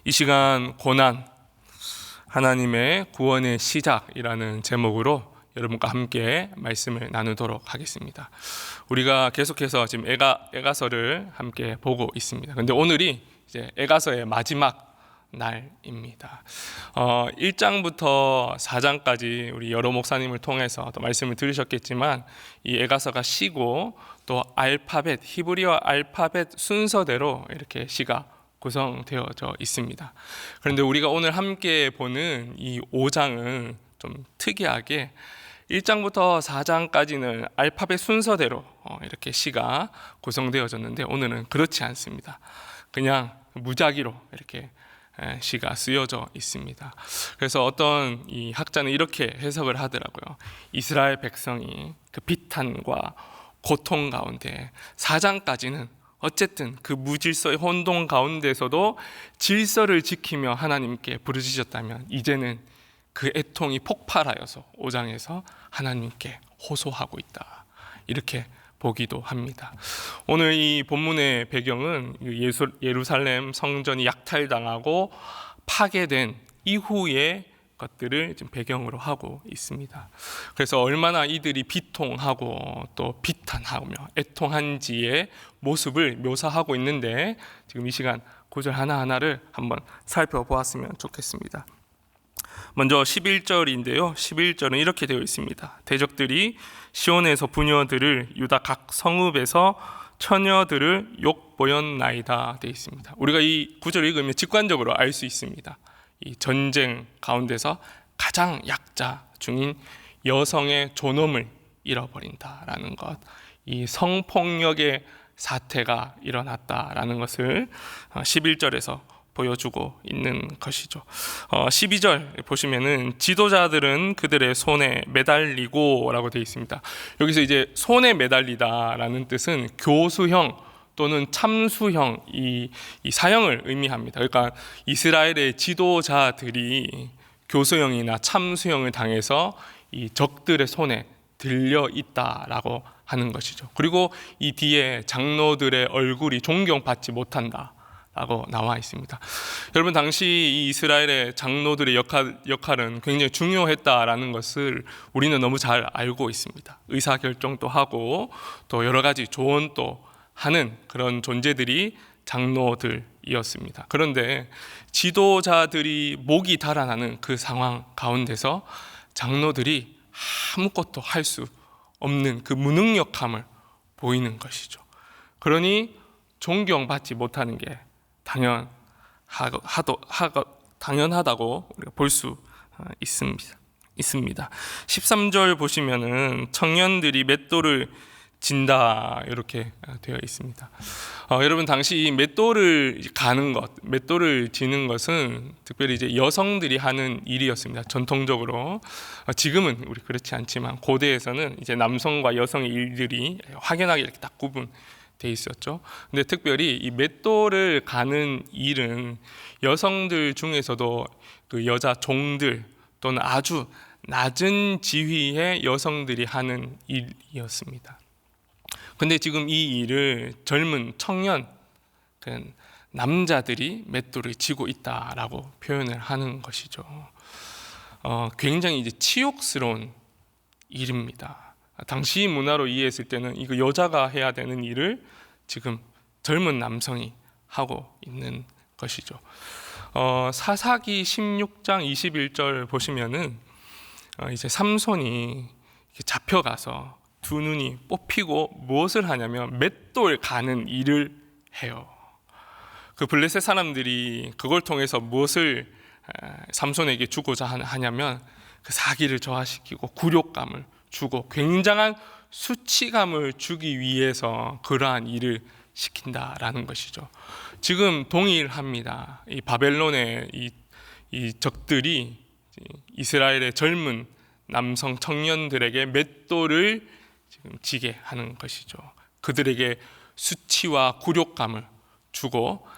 이 시간 고난, 하나님의 구원의 시작이라는 제목으로 여러분과 함께 말씀을 나누도록 하겠습니다. 우리가 계속해서 지금 에가서를 함께 보고 있습니다. 근데 오늘이 이제 에가서의 마지막 날입니다. 1장부터 4장까지 우리 여러 목사님을 통해서 또 말씀을 들으셨겠지만 이 에가서가 시고 또 히브리어 알파벳 순서대로 이렇게 시가 구성되어져 있습니다. 그런데 우리가 오늘 함께 보는 이 5장은 좀 특이하게 1장부터 4장까지는 알파벳 순서대로 이렇게 시가 구성되어졌는데 오늘은 그렇지 않습니다. 그냥 무작위로 이렇게 시가 쓰여져 있습니다. 그래서 어떤 이 학자는 이렇게 해석을 하더라고요. 이스라엘 백성이 그 비탄과 고통 가운데 4장까지는 어쨌든 그 무질서의 혼돈 가운데서도 질서를 지키며 하나님께 부르짖었다면 이제는 그 애통이 폭발하여서 5장에서 하나님께 호소하고 있다, 이렇게 보기도 합니다. 오늘 이 본문의 배경은 예루살렘 성전이 약탈당하고 파괴된 이후의 것들을 지금 배경으로 하고 있습니다. 그래서 얼마나 이들이 비통하고 또 비탄하며 애통한지의 모습을 묘사하고 있는데 지금 이 시간 구절 하나하나를 한번 살펴보았으면 좋겠습니다. 먼저 11절인데요. 11절은 이렇게 되어 있습니다. 대적들이 시온에서 부녀들을, 유다 각 성읍에서 처녀들을 욕보였나이다 되어 있습니다. 우리가 이 구절을 읽으면 직관적으로 알 수 있습니다. 이 전쟁 가운데서 가장 약자 중인 여성의 존엄을 잃어버린다라는 것, 이 성폭력의 사태가 일어났다라는 것을 11절에서 보여주고 있는 것이죠. 12절 보시면은 지도자들은 그들의 손에 매달리고 라고 되어 있습니다. 여기서 이제 손에 매달리다라는 뜻은 교수형 또는 참수형, 이 사형을 의미합니다. 그러니까 이스라엘의 지도자들이 교수형이나 참수형을 당해서 이 적들의 손에 들려 있다라고 하는 것이죠. 그리고 이 뒤에 장로들의 얼굴이 존경받지 못한다 라고 나와 있습니다. 여러분, 당시 이 이스라엘의 장로들의 역할은 굉장히 중요했다라는 것을 우리는 너무 잘 알고 있습니다. 의사결정도 하고 또 여러 가지 조언도 하는 그런 존재들이 장로들이었습니다. 그런데 지도자들이 목이 달아나는 그 상황 가운데서 장로들이 아무것도 할 수 없는 그 무능력함을 보이는 것이죠. 그러니 존경받지 못하는 게 당연하다고 우리가 볼 수 있습니다. 13절 보시면은 청년들이 맷돌을 진다 이렇게 되어 있습니다. 여러분, 당시 이 맷돌을 지는 것은 특별히 이제 여성들이 하는 일이었습니다. 전통적으로. 지금은 우리 그렇지 않지만 고대에서는 이제 남성과 여성의 일들이 확연하게 이렇게 딱 구분돼 있었죠. 근데 특별히 이 맷돌을 가는 일은 여성들 중에서도 그 여자 종들 또는 아주 낮은 지위의 여성들이 하는 일이었습니다. 근데 지금 이 일을 젊은 청년, 남자들이 맷돌을 쥐고 있다라고 표현을 하는 것이죠. 굉장히 이제 치욕스러운 일입니다. 당시 문화로 이해했을 때는 이거 여자가 해야 되는 일을 지금 젊은 남성이 하고 있는 것이죠. 사사기 16장 21절 보시면은 이제 삼손이 잡혀가서 두 눈이 뽑히고 무엇을 하냐면 맷돌 가는 일을 해요. 그 블레셋 사람들이 그걸 통해서 무엇을 삼손에게 주고자 하냐면 그 사기를 저하시키고 굴욕감을 주고 굉장한 수치감을 주기 위해서 그러한 일을 시킨다라는 것이죠. 지금 동일합니다. 이 바벨론의 이 적들이 이스라엘의 젊은 남성 청년들에게 맷돌을 지금 지게 하는 것이죠. 그들에게 수치와 굴욕감을 주고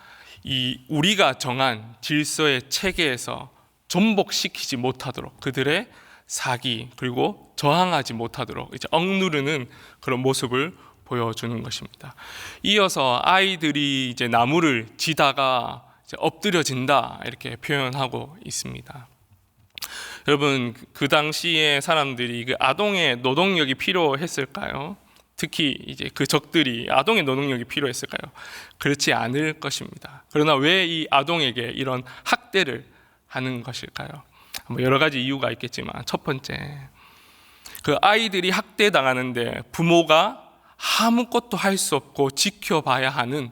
이 우리가 정한 질서의 체계에서 전복시키지 못하도록 그들의 사기 그리고 저항하지 못하도록 이제 억누르는 그런 모습을 보여주는 것입니다. 이어서 아이들이 이제 나무를 지다가 엎드려진다 이렇게 표현하고 있습니다. 여러분, 그 당시에 사람들이 그 아동의 노동력이 필요했을까요? 특히 이제 그 적들이 아동의 노동력이 필요했을까요? 그렇지 않을 것입니다. 그러나 왜 이 아동에게 이런 학대를 하는 것일까요? 뭐 여러 가지 이유가 있겠지만, 첫 번째, 그 아이들이 학대당하는데 부모가 아무것도 할 수 없고 지켜봐야 하는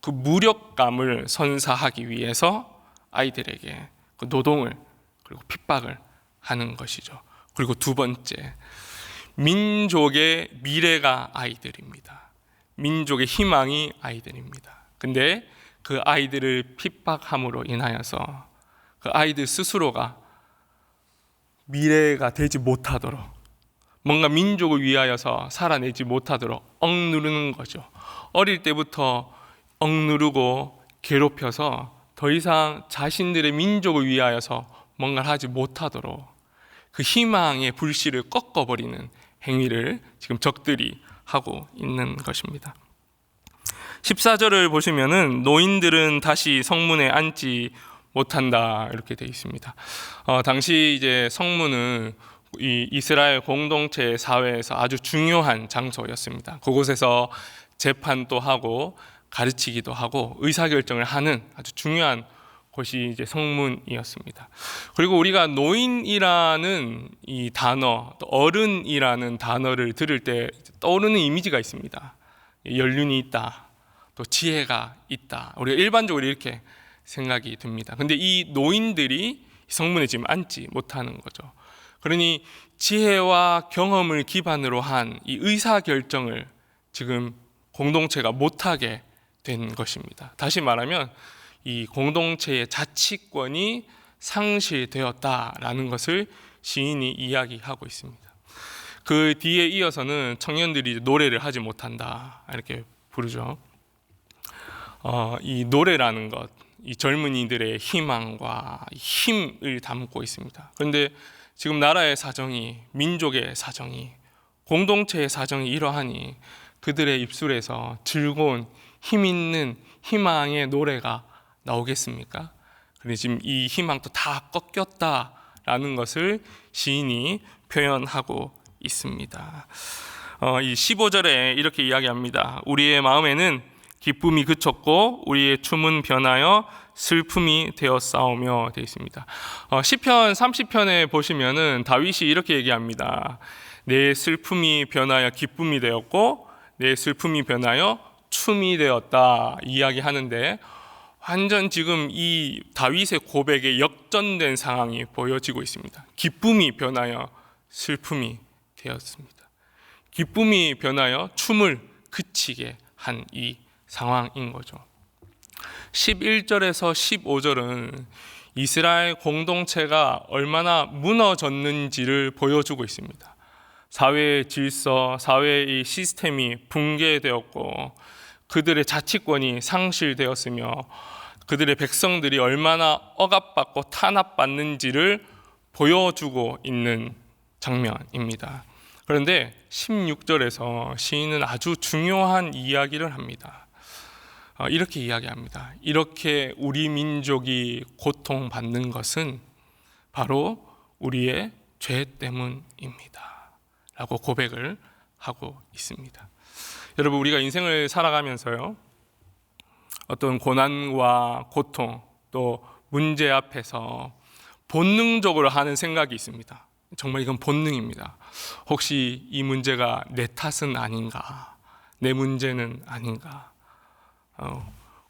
그 무력감을 선사하기 위해서 아이들에게 그 노동을 그리고 핍박을 하는 것이죠. 그리고 두 번째, 민족의 미래가 아이들입니다. 민족의 희망이 아이들입니다. 근데 그 아이들을 핍박함으로 인하여서 그 아이들 스스로가 미래가 되지 못하도록, 뭔가 민족을 위하여서 살아내지 못하도록 억누르는 거죠. 어릴 때부터 억누르고 괴롭혀서 더 이상 자신들의 민족을 위하여서 뭔가를 하지 못하도록 그 희망의 불씨를 꺾어버리는 행위를 지금 적들이 하고 있는 것입니다. 14절을 보시면은 노인들은 다시 성문에 앉지 못한다 이렇게 되어 있습니다. 당시 이제 성문은 이 이스라엘 공동체 사회에서 아주 중요한 장소였습니다. 그곳에서 재판도 하고 가르치기도 하고 의사결정을 하는 아주 중요한 곳이 이제 성문이었습니다. 그리고 우리가 노인이라는 이 단어, 또 어른이라는 단어를 들을 때 떠오르는 이미지가 있습니다. 연륜이 있다, 또 지혜가 있다. 우리가 일반적으로 이렇게 생각이 듭니다. 근데 이 노인들이 성문에 지금 앉지 못하는 거죠. 그러니 지혜와 경험을 기반으로 한 이 의사결정을 지금 공동체가 못하게 된 것입니다. 다시 말하면 이 공동체의 자치권이 상실되었다라는 것을 시인이 이야기하고 있습니다. 그 뒤에 이어서는 청년들이 노래를 하지 못한다 이렇게 부르죠. 이 노래라는 것, 이 젊은이들의 희망과 힘을 담고 있습니다. 그런데 지금 나라의 사정이, 민족의 사정이, 공동체의 사정이 이러하니 그들의 입술에서 즐거운 힘 있는 희망의 노래가 나오겠습니까? 그런데 지금 이 희망도 다 꺾였다라는 것을 시인이 표현하고 있습니다. 이 15절에 이렇게 이야기합니다. 우리의 마음에는 기쁨이 그쳤고 우리의 춤은 변하여 슬픔이 되었사오며 되어 있습니다. 시편 30편에 보시면은 다윗이 이렇게 얘기합니다. 내 슬픔이 변하여 기쁨이 되었고 내 슬픔이 변하여 춤이 되었다 이야기하는데, 완전 지금 이 다윗의 고백에 역전된 상황이 보여지고 있습니다. 기쁨이 변하여 슬픔이 되었습니다. 기쁨이 변하여 춤을 그치게 한 이 상황인 거죠. 11절에서 15절은 이스라엘 공동체가 얼마나 무너졌는지를 보여주고 있습니다. 사회의 질서, 사회의 시스템이 붕괴되었고 그들의 자치권이 상실되었으며 그들의 백성들이 얼마나 억압받고 탄압받는지를 보여주고 있는 장면입니다. 그런데 16절에서 시인은 아주 중요한 이야기를 합니다. 이렇게 이야기합니다. 이렇게 우리 민족이 고통받는 것은 바로 우리의 죄 때문입니다 라고 고백을 하고 있습니다. 여러분, 우리가 인생을 살아가면서요, 어떤 고난과 고통 또 문제 앞에서 본능적으로 하는 생각이 있습니다. 정말 이건 본능입니다. 혹시 이 문제가 내 탓은 아닌가, 내 문제는 아닌가,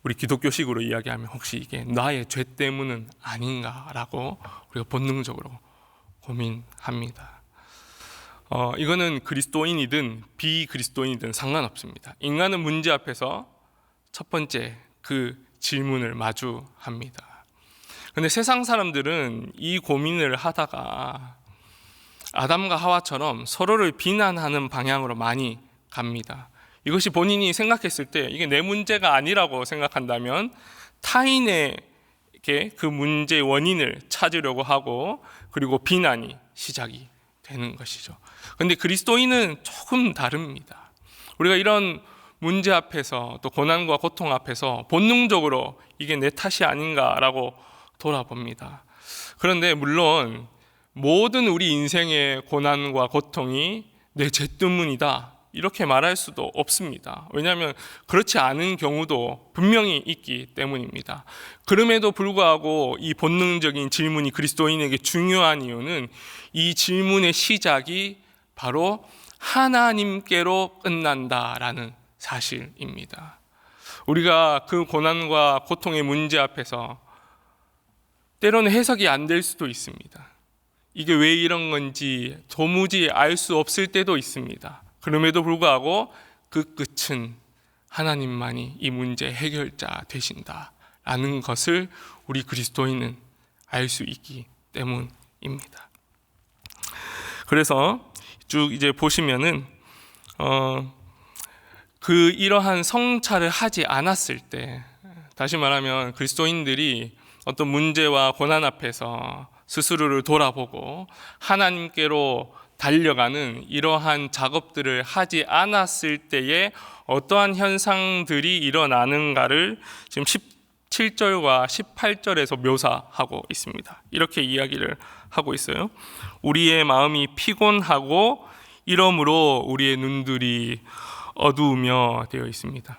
우리 기독교식으로 이야기하면 혹시 이게 나의 죄 때문은 아닌가라고 우리가 본능적으로 고민합니다. 이거는 그리스도인이든 비그리스도인이든 상관없습니다. 인간은 문제 앞에서 첫 번째 그 질문을 마주합니다. 그런데 세상 사람들은 이 고민을 하다가 아담과 하와처럼 서로를 비난하는 방향으로 많이 갑니다. 이것이 본인이 생각했을 때 이게 내 문제가 아니라고 생각한다면 타인에게 그 문제의 원인을 찾으려고 하고, 그리고 비난이 시작이 되는 것이죠. 그런데 그리스도인은 조금 다릅니다. 우리가 이런 문제 앞에서 또 고난과 고통 앞에서 본능적으로 이게 내 탓이 아닌가라고 돌아봅니다. 그런데 물론 모든 우리 인생의 고난과 고통이 내 죄 때문이다 이렇게 말할 수도 없습니다. 왜냐하면 그렇지 않은 경우도 분명히 있기 때문입니다. 그럼에도 불구하고 이 본능적인 질문이 그리스도인에게 중요한 이유는 이 질문의 시작이 바로 하나님께로 끝난다라는 사실입니다. 우리가 그 고난과 고통의 문제 앞에서 때로는 해석이 안 될 수도 있습니다. 이게 왜 이런 건지 도무지 알 수 없을 때도 있습니다. 그럼에도 불구하고 그 끝은 하나님만이 이 문제의 해결자 되신다라는 것을 우리 그리스도인은 알 수 있기 때문입니다. 그래서 쭉 이제 보시면은 이러한 성찰을 하지 않았을 때, 다시 말하면 그리스도인들이 어떤 문제와 고난 앞에서 스스로를 돌아보고 하나님께로 달려가는 이러한 작업들을 하지 않았을 때에 어떠한 현상들이 일어나는가를 지금 17절과 18절에서 묘사하고 있습니다. 이렇게 이야기를 하고 있어요. 우리의 마음이 피곤하고 이러므로 우리의 눈들이 어두우며 되어 있습니다.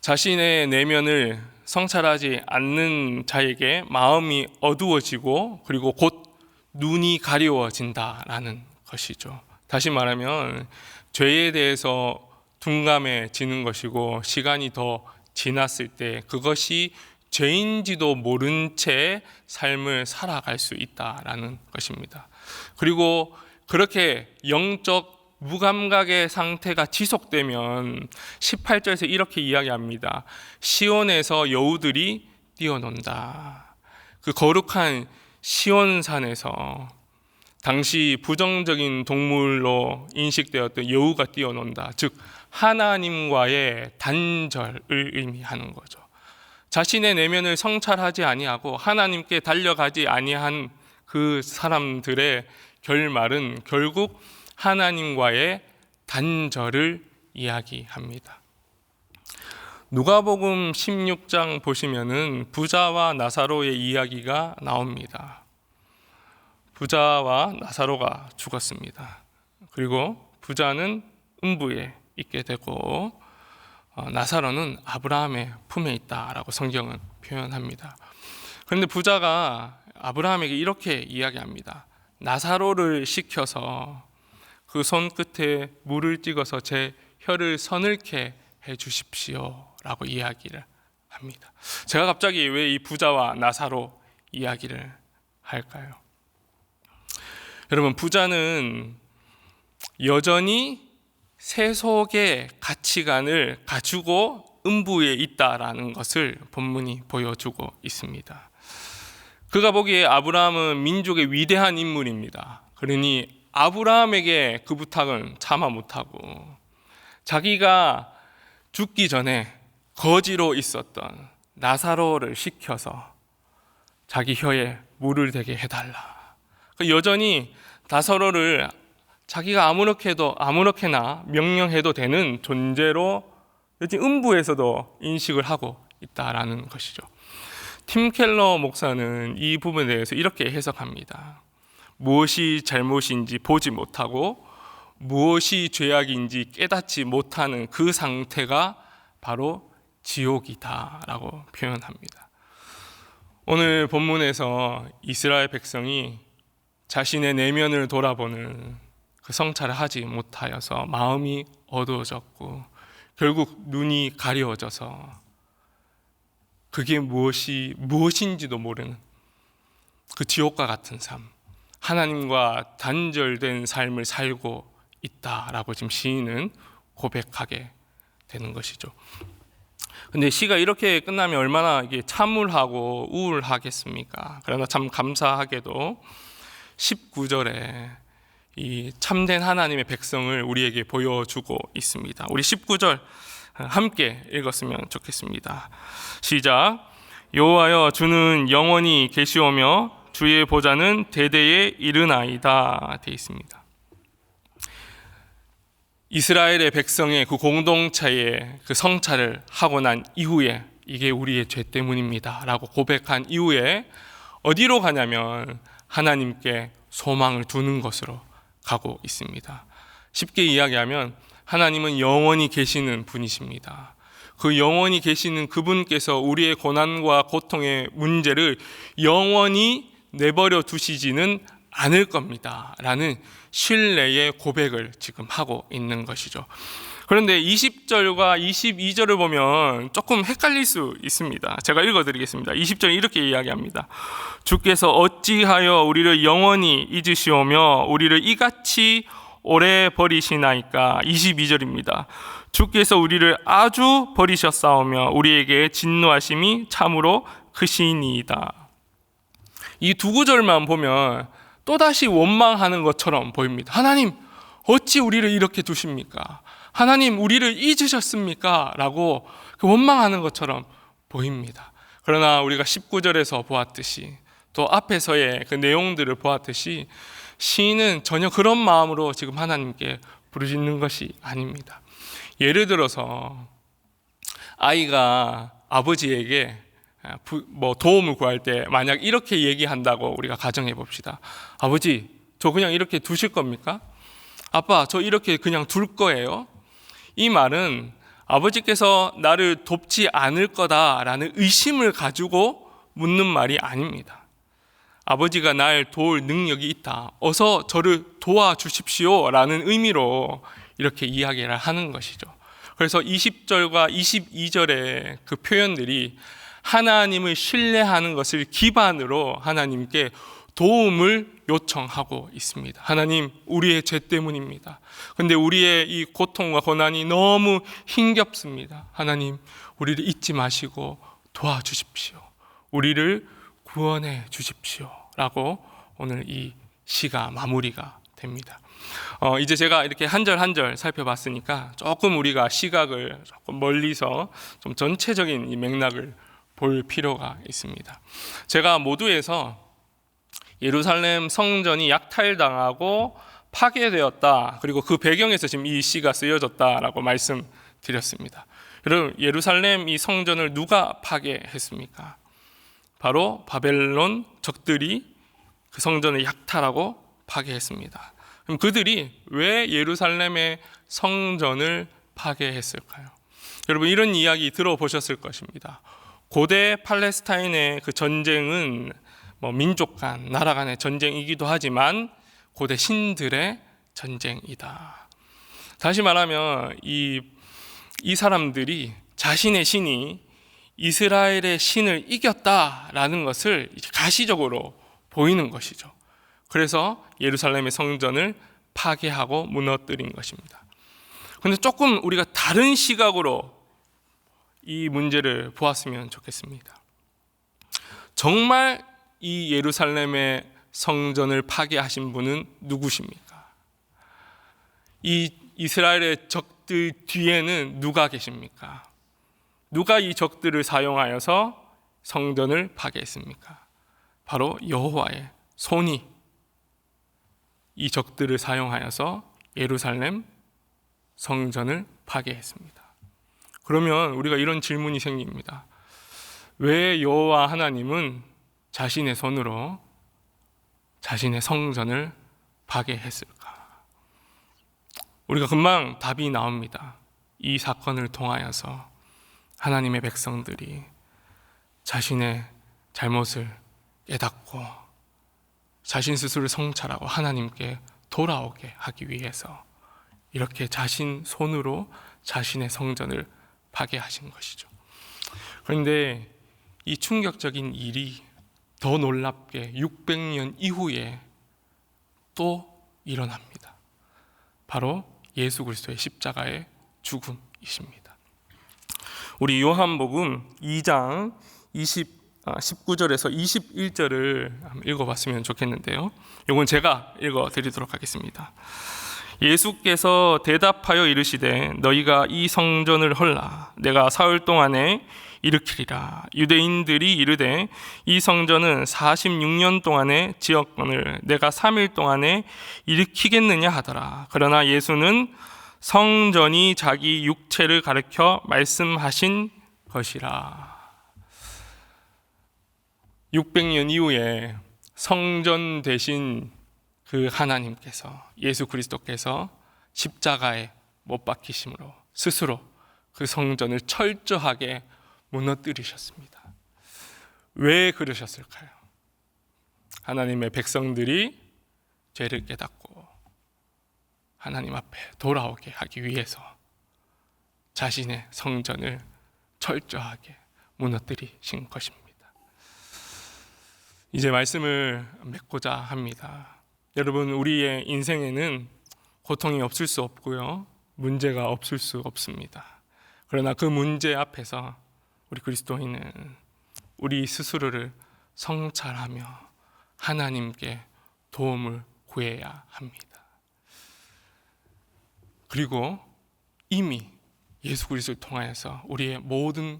자신의 내면을 성찰하지 않는 자에게 마음이 어두워지고 그리고 곧 눈이 가려워진다라는 것이죠. 다시 말하면 죄에 대해서 둔감해지는 것이고 시간이 더 지났을 때 그것이 죄인지도 모른 채 삶을 살아갈 수 있다라는 것입니다. 그리고 그렇게 영적 무감각의 상태가 지속되면 18절에서 이렇게 이야기합니다. 시온에서 여우들이 뛰어논다. 그 거룩한 시온산에서 당시 부정적인 동물로 인식되었던 여우가 뛰어논다. 즉 하나님과의 단절을 의미하는 거죠. 자신의 내면을 성찰하지 아니하고 하나님께 달려가지 아니한 그 사람들의 결말은 결국 하나님과의 단절을 이야기합니다. 누가복음 16장 보시면은 부자와 나사로의 이야기가 나옵니다. 부자와 나사로가 죽었습니다. 그리고 부자는 음부에 있게 되고 나사로는 아브라함의 품에 있다라고 성경은 표현합니다. 그런데 부자가 아브라함에게 이렇게 이야기합니다. 나사로를 시켜서 그 손끝에 물을 찍어서 제 혀를 서늘케 해 주십시오 라고 이야기를 합니다. 제가 갑자기 왜 이 부자와 나사로 이야기를 할까요? 여러분, 부자는 여전히 세속의 가치관을 가지고 음부에 있다라는 것을 본문이 보여주고 있습니다. 그가 보기에 아브라함은 민족의 위대한 인물입니다. 그러니 아브라함에게 그 부탁은 차마 못하고 자기가 죽기 전에 거지로 있었던 나사로를 시켜서 자기 혀에 물을 대게 해달라. 여전히 나사로를 자기가 아무렇게나 명령해도 되는 존재로 여전히 음부에서도 인식을 하고 있다라는 것이죠. 팀 켈러 목사는 이 부분에 대해서 이렇게 해석합니다. 무엇이 잘못인지 보지 못하고 무엇이 죄악인지 깨닫지 못하는 그 상태가 바로 지옥이다라고 표현합니다. 오늘 본문에서 이스라엘 백성이 자신의 내면을 돌아보는 그 성찰을 하지 못하여서 마음이 어두워졌고 결국 눈이 가려워져서 그게 무엇인지도 모르는 그 지옥과 같은 삶, 하나님과 단절된 삶을 살고 있다라고 지금 시인은 고백하게 되는 것이죠. 근데 시가 이렇게 끝나면 얼마나 이게 참울하고 우울하겠습니까? 그러나 참 감사하게도 19절에 이 참된 하나님의 백성을 우리에게 보여주고 있습니다. 우리 19절 함께 읽었으면 좋겠습니다. 시작. 여호와여, 주는 영원히 계시오며 주의 보좌는 대대에 이르나이다 되어 있습니다. 이스라엘의 백성의 그 공동체의 그 성찰을 하고 난 이후에 이게 우리의 죄 때문입니다 라고 고백한 이후에 어디로 가냐면 하나님께 소망을 두는 것으로 가고 있습니다. 쉽게 이야기하면 하나님은 영원히 계시는 분이십니다. 그 영원히 계시는 그분께서 우리의 고난과 고통의 문제를 영원히 내버려 두시지는 않을 겁니다 라는 신뢰의 고백을 지금 하고 있는 것이죠. 그런데 20절과 22절을 보면 조금 헷갈릴 수 있습니다. 제가 읽어드리겠습니다. 20절은 이렇게 이야기합니다. 주께서 어찌하여 우리를 영원히 잊으시오며 우리를 이같이 오래 버리시나이까. 22절입니다. 주께서 우리를 아주 버리셨사오며 우리에게 진노하심이 참으로 크시니이다. 이 두 구절만 보면 또다시 원망하는 것처럼 보입니다. 하나님, 어찌 우리를 이렇게 두십니까? 하나님, 우리를 잊으셨습니까? 라고 원망하는 것처럼 보입니다. 그러나 우리가 19절에서 보았듯이 또 앞에서의 그 내용들을 보았듯이 시인은 전혀 그런 마음으로 지금 하나님께 부르짖는 것이 아닙니다. 예를 들어서 아이가 아버지에게 도움을 구할 때 만약 이렇게 얘기한다고 우리가 가정해 봅시다. 아버지, 저 그냥 이렇게 두실 겁니까? 아빠, 저 이렇게 그냥 둘 거예요? 이 말은 아버지께서 나를 돕지 않을 거다라는 의심을 가지고 묻는 말이 아닙니다. 아버지가 날 도울 능력이 있다, 어서 저를 도와주십시오 라는 의미로 이렇게 이야기를 하는 것이죠. 그래서 20절과 22절의 그 표현들이 하나님을 신뢰하는 것을 기반으로 하나님께 도움을 요청하고 있습니다. 하나님, 우리의 죄 때문입니다. 근데 우리의 이 고통과 고난이 너무 힘겹습니다. 하나님, 우리를 잊지 마시고 도와주십시오. 우리를 구원해 주십시오 라고 오늘 이 시가 마무리가 됩니다. 이제 제가 이렇게 한 절 한 절 살펴봤으니까 조금 우리가 시각을 조금 멀리서 좀 전체적인 이 맥락을 볼 필요가 있습니다. 제가 모두에서 예루살렘 성전이 약탈당하고 파괴되었다, 그리고 그 배경에서 지금 이 시가 쓰여졌다라고 말씀드렸습니다. 여러분, 예루살렘 이 성전을 누가 파괴했습니까? 바로 바벨론 적들이 그 성전을 약탈하고 파괴했습니다. 그럼 그들이 왜 예루살렘의 성전을 파괴했을까요? 여러분, 이런 이야기 들어보셨을 것입니다. 고대 팔레스타인의 그 전쟁은 민족 간, 나라 간의 전쟁이기도 하지만 고대 신들의 전쟁이다. 다시 말하면 이 사람들이 자신의 신이 이스라엘의 신을 이겼다라는 것을 가시적으로 보이는 것이죠. 그래서 예루살렘의 성전을 파괴하고 무너뜨린 것입니다. 그런데 조금 우리가 다른 시각으로 이 문제를 보았으면 좋겠습니다. 정말 이 예루살렘의 성전을 파괴하신 분은 누구십니까? 이 이스라엘의 적들 뒤에는 누가 계십니까? 누가 이 적들을 사용하여서 성전을 파괴했습니까? 바로 여호와의 손이 이 적들을 사용하여서 예루살렘 성전을 파괴했습니다. 그러면 우리가 이런 질문이 생깁니다. 왜 여호와 하나님은 자신의 손으로 자신의 성전을 파괴했을까? 우리가 금방 답이 나옵니다. 이 사건을 통하여서 하나님의 백성들이 자신의 잘못을 깨닫고 자신 스스로를 성찰하고 하나님께 돌아오게 하기 위해서 이렇게 자신 손으로 자신의 성전을 파괴하신 것이죠. 그런데 이 충격적인 일이 더 놀랍게 600년 이후에 또 일어납니다. 바로 예수 그리스도의 십자가의 죽음이십니다. 우리 요한복음 2장 19절에서 21절을 읽어봤으면 좋겠는데요. 이건 제가 읽어드리도록 하겠습니다. 예수께서 대답하여 이르시되 너희가 이 성전을 헐라 내가 사흘 동안에 일으키리라. 유대인들이 이르되 이 성전은 46년 동안의 지역권을 내가 3일 동안에 일으키겠느냐 하더라. 그러나 예수는 성전이 자기 육체를 가리켜 말씀하신 것이라. 600년 이후에 성전 되신 그 하나님께서, 예수 그리스도께서 십자가에 못 박히심으로 스스로 그 성전을 철저하게 무너뜨리셨습니다. 왜 그러셨을까요? 하나님의 백성들이 죄를 깨닫고 하나님 앞에 돌아오게 하기 위해서 자신의 성전을 철저하게 무너뜨리신 것입니다. 이제 말씀을 맺고자 합니다. 여러분, 우리의 인생에는 고통이 없을 수 없고요, 문제가 없을 수 없습니다. 그러나 그 문제 앞에서 우리 그리스도인은 우리 스스로를 성찰하며 하나님께 도움을 구해야 합니다. 그리고 이미 예수 그리스도를 통하여서 우리의 모든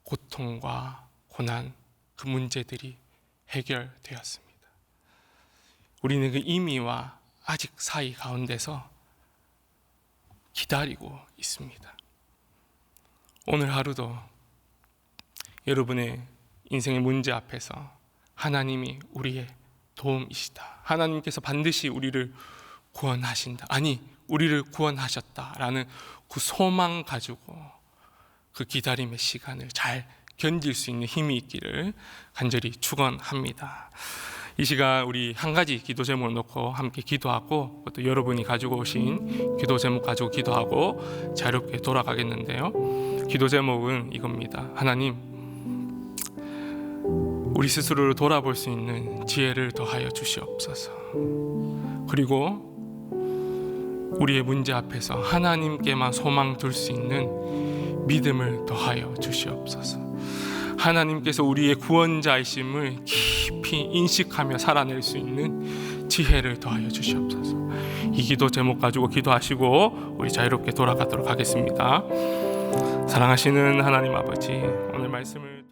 고통과 고난, 그 문제들이 해결되었습니다. 우리는 그 이미와 아직 사이 가운데서 기다리고 있습니다. 오늘 하루도 여러분의 인생의 문제 앞에서 하나님이 우리의 도움이시다, 하나님께서 반드시 우리를 구원하신다, 아니 우리를 구원하셨다라는 그 소망 가지고 그 기다림의 시간을 잘 견딜 수 있는 힘이 있기를 간절히 축원합니다. 이 시간 우리 한 가지 기도 제목을 놓고 함께 기도하고, 또 여러분이 가지고 오신 기도 제목 가지고 기도하고 자유롭게 돌아가겠는데요. 기도 제목은 이겁니다. 하나님, 우리 스스로를 돌아볼 수 있는 지혜를 더하여 주시옵소서. 그리고 우리의 문제 앞에서 하나님께만 소망 둘 수 있는 믿음을 더하여 주시옵소서. 하나님께서 우리의 구원자이심을 깊이 인식하며 살아낼 수 있는 지혜를 더하여 주시옵소서. 이 기도 제목 가지고 기도하시고 우리 자유롭게 돌아가도록 하겠습니다. 사랑하시는 하나님 아버지, 오늘 말씀을